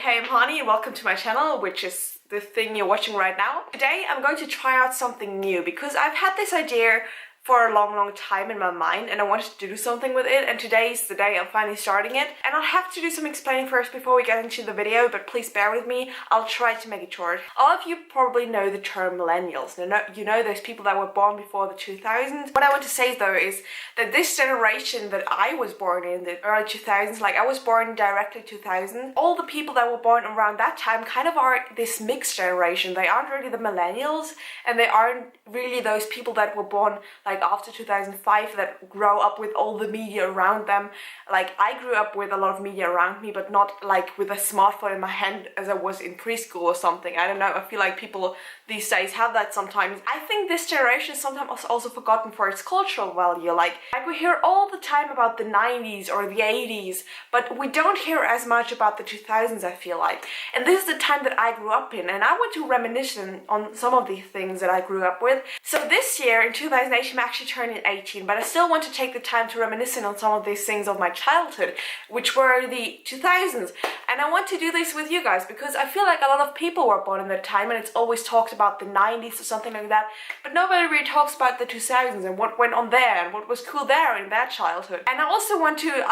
hey, I'm Hani and welcome to my channel, which is the thing you're watching right now. Today I'm going to try out something new because I've had this idea for a long time in my mind and I wanted to do something with it, and today is the day I'm finally starting it. And I'll have to do some explaining first before we get into the video, but please bear with me. I'll try to make it short. All of you probably know the term millennials. You know those people that were born before the 2000s. What I want to say though is that this generation that I was born in the early 2000s, like I was born directly 2000, all the people that were born around that time kind of are this mixed generation. They aren't really the millennials and they aren't really those people that were born like after 2005 that grow up with all the media around them. Like I grew up with a lot of media around me, but not like with a smartphone in my hand as I was in preschool or something. I don't know, I feel like people these days have that sometimes. I think this generation is sometimes also forgotten for its cultural value. Like we hear all the time about the 90s or the 80s, but we don't hear as much about the 2000s, I feel like. And this is the time that I grew up in, and I want to reminisce on some of these things that I grew up with. So this year in 2018 I'm actually turning 18, but I still want to take the time to reminisce on some of these things of my childhood, which were the 2000s. And I want to do this with you guys because I feel like a lot of people were born in that time and it's always talked about the 90s or something like that, but nobody really talks about the 2000s and what went on there and what was cool there in their childhood. And I also want to,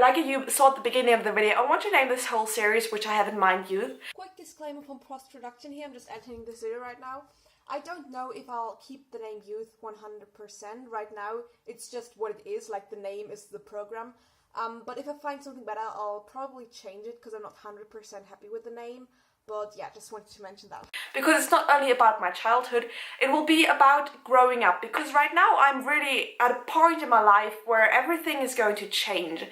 like you saw at the beginning of the video, I want to name this whole series, which I have in mind, Youth. Quick disclaimer from post-production here, I'm just editing this video right now. I don't know if I'll keep the name Youth 100%. Right now, it's just what it is, like the name is the program. But if I find something better, I'll probably change it because I'm not 100% happy with the name. But yeah, just wanted to mention that. Because it's not only about my childhood, it will be about growing up. Because right now I'm really at a point in my life where everything is going to change.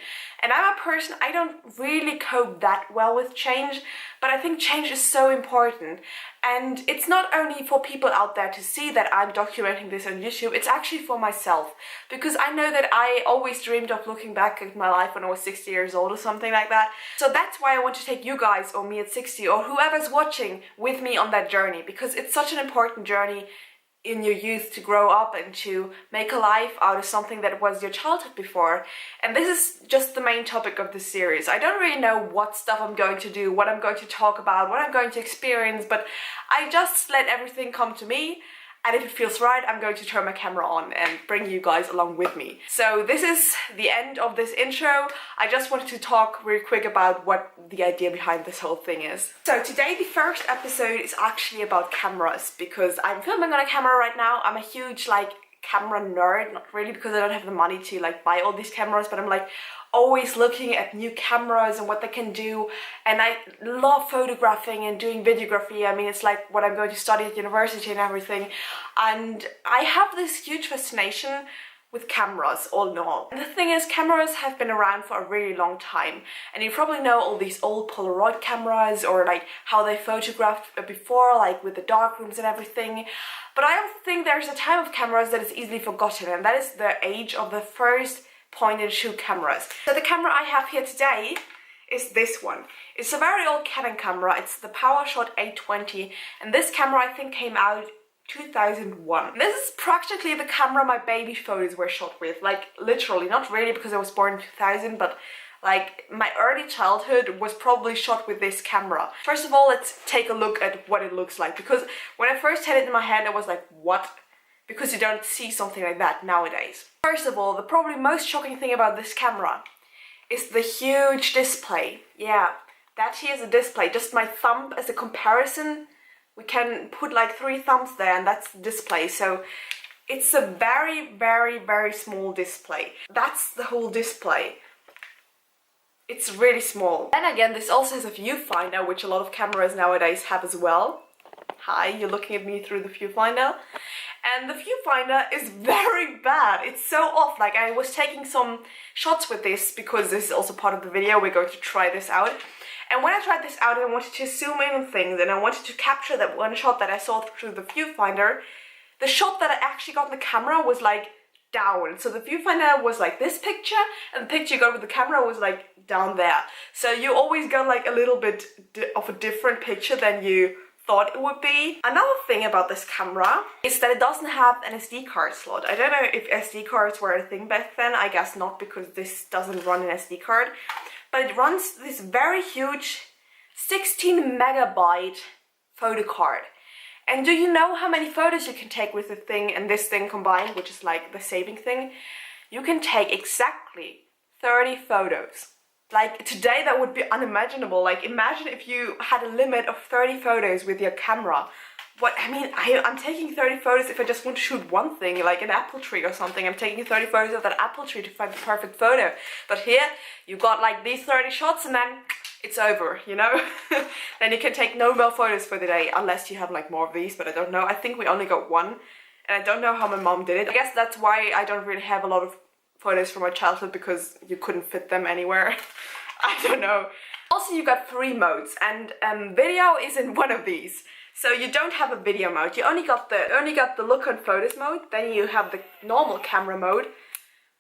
And I'm a person, I don't really cope that well with change, but I think change is so important. And it's not only for people out there to see that I'm documenting this on YouTube, it's actually for myself. Because I know that I always dreamed of looking back at my life when I was 60 years old or something like that. So that's why I want to take you guys, or me at 60, or whoever's watching with me on that journey. Because it's such an important journey in your youth to grow up and to make a life out of something that was your childhood before. And this is just the main topic of this series. I don't really know what stuff I'm going to do, what I'm going to talk about, what I'm going to experience, but I just let everything come to me. And if it feels right, I'm going to turn my camera on and bring you guys along with me. So this is the end of this intro. I just wanted to talk really quick about what the idea behind this whole thing is. So today the first episode is actually about cameras because I'm filming on a camera right now. I'm a huge camera nerd, not really because I don't have the money to buy all these cameras, but I'm always looking at new cameras and what they can do, and I love photographing and doing videography. I mean, it's like what I'm going to study at university and everything, and I have this huge fascination with cameras all in all. And the thing is, cameras have been around for a really long time, and you probably know all these old Polaroid cameras or how they photographed before, with the darkrooms and everything. But I don't think there's a time of cameras that is easily forgotten, and that is the age of the first point-and-shoot cameras. So the camera I have here today is this one. It's a very old Canon camera. It's the PowerShot 820, and this camera I think came out 2001. This is practically the camera my baby photos were shot with, literally, not really because I was born in 2000, but my early childhood was probably shot with this camera. First of all, let's take a look at what it looks like, because when I first had it in my hand I was like, what? Because you don't see something like that nowadays. First of all, the probably most shocking thing about this camera is the huge display. Yeah, that here is a display. Just my thumb as a comparison. We can put 3 thumbs there and that's the display. So it's a very small display. That's the whole display. It's really small. And again, this also has a viewfinder, which a lot of cameras nowadays have as well. Hi, you're looking at me through the viewfinder. And the viewfinder is very bad. It's so off. I was taking some shots with this because this is also part of the video. We're going to try this out. And when I tried this out, I wanted to zoom in on things and I wanted to capture that one shot that I saw through the viewfinder. The shot that I actually got in the camera was down. So the viewfinder was this picture, and the picture you got with the camera was down there. So you always got a little bit of a different picture than you thought it would be. Another thing about this camera is that it doesn't have an SD card slot. I don't know if SD cards were a thing back then. I guess not, because this doesn't run an SD card. But it runs this very huge 16 megabyte photo card. And do you know how many photos you can take with the thing and this thing combined, which is like the saving thing? You can take exactly 30 photos. Like today that would be unimaginable. Like imagine if you had a limit of 30 photos with your camera. I'm taking 30 photos if I just want to shoot one thing, like an apple tree or something. I'm taking 30 photos of that apple tree to find the perfect photo. But here, you got like these 30 shots and then it's over, you know? Then you can take no more photos for the day, unless you have like more of these, but I don't know. I think we only got one, and I don't know how my mom did it. I guess that's why I don't really have a lot of photos from my childhood, because you couldn't fit them anywhere. I don't know. Also, you got 3 modes, and video is in one of these. So you don't have a video mode, you only got the look on photos mode, then you have the normal camera mode,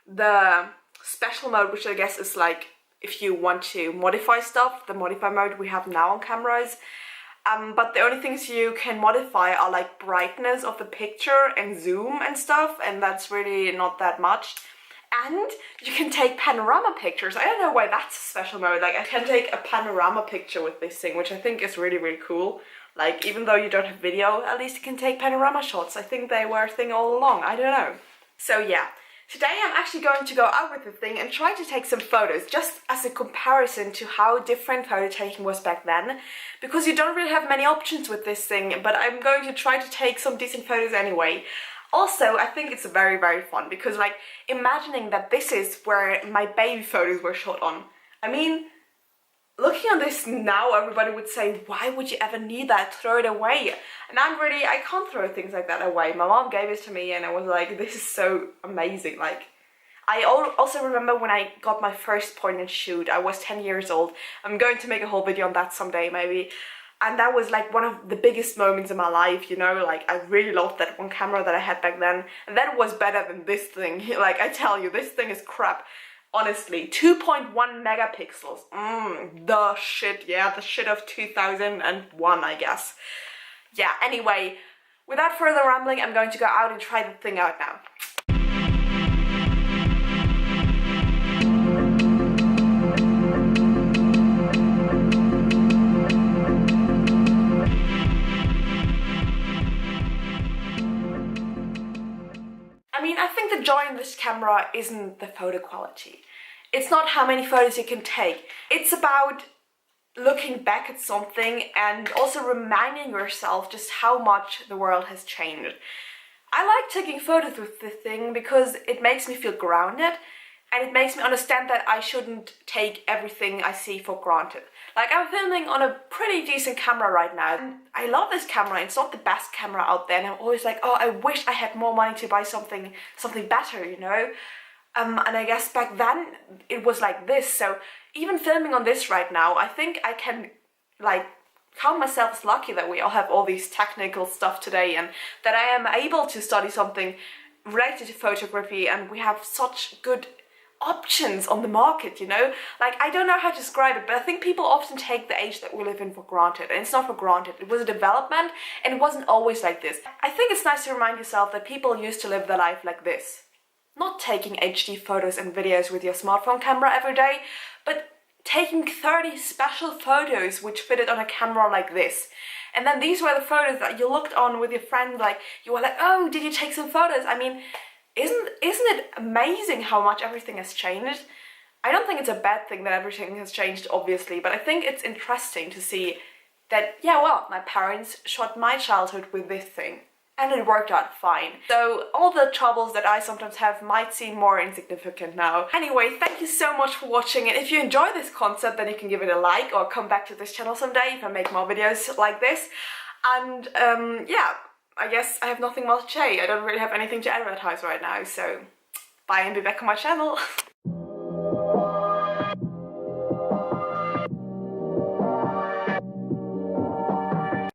the special mode, which I guess is like if you want to modify stuff, the modify mode we have now on cameras. But the only things you can modify are like brightness of the picture and zoom and stuff, and that's really not that much. And you can take panorama pictures. I don't know why that's a special mode. Like I can take a panorama picture with this thing, which I think is really, really cool. Like, even though you don't have video, at least you can take panorama shots. I think they were a thing all along, I don't know. So yeah, today I'm actually going to go out with the thing and try to take some photos, just as a comparison to how different photo taking was back then. Because you don't really have many options with this thing, but I'm going to try to take some decent photos anyway. Also, I think it's very, very fun, because like, imagining that this is where my baby photos were shot on. I mean, looking at this now, everybody would say, why would you ever need that? Throw it away. And I can't throw things like that away. My mom gave it to me and I was like, this is so amazing. Like, I also remember when I got my first point and shoot, I was 10 years old. I'm going to make a whole video on that someday, maybe. And that was like one of the biggest moments in my life, you know, like I really loved that one camera that I had back then. And that was better than this thing. Like, I tell you, this thing is crap. Honestly, 2.1 megapixels. The shit, yeah, the shit of 2001, I guess. Yeah, anyway, without further rambling, I'm going to go out and try the thing out now. I think the joy in this camera isn't the photo quality. It's not how many photos you can take. It's about looking back at something and also reminding yourself just how much the world has changed. I like taking photos with this thing because it makes me feel grounded, and it makes me understand that I shouldn't take everything I see for granted. Like, I'm filming on a pretty decent camera right now, and I love this camera. It's not the best camera out there, and I'm always like, oh, I wish I had more money to buy something better, you know? And I guess back then it was like this, so even filming on this right now, I think I can, like, count myself as lucky that we all have all these technical stuff today, and that I am able to study something related to photography, and we have such good options on the market, you know? Like, I don't know how to describe it, but I think people often take the age that we live in for granted, and it's not for granted. It was a development, and it wasn't always like this. I think it's nice to remind yourself that people used to live their life like this. Not taking HD photos and videos with your smartphone camera every day, but taking 30 special photos which fitted on a camera like this. And then these were the photos that you looked on with your friend, like, you were like, oh, did you take some photos? I mean, isn't it amazing how much everything has changed? I don't think it's a bad thing that everything has changed, obviously, but I think it's interesting to see that, yeah, well, my parents shot my childhood with this thing, and it worked out fine. So all the troubles that I sometimes have might seem more insignificant now. Anyway, thank you so much for watching, and if you enjoy this concept, then you can give it a like or come back to this channel someday if I make more videos like this. And yeah, I guess I have nothing more to say. I don't really have anything to advertise right now, so bye and be back on my channel.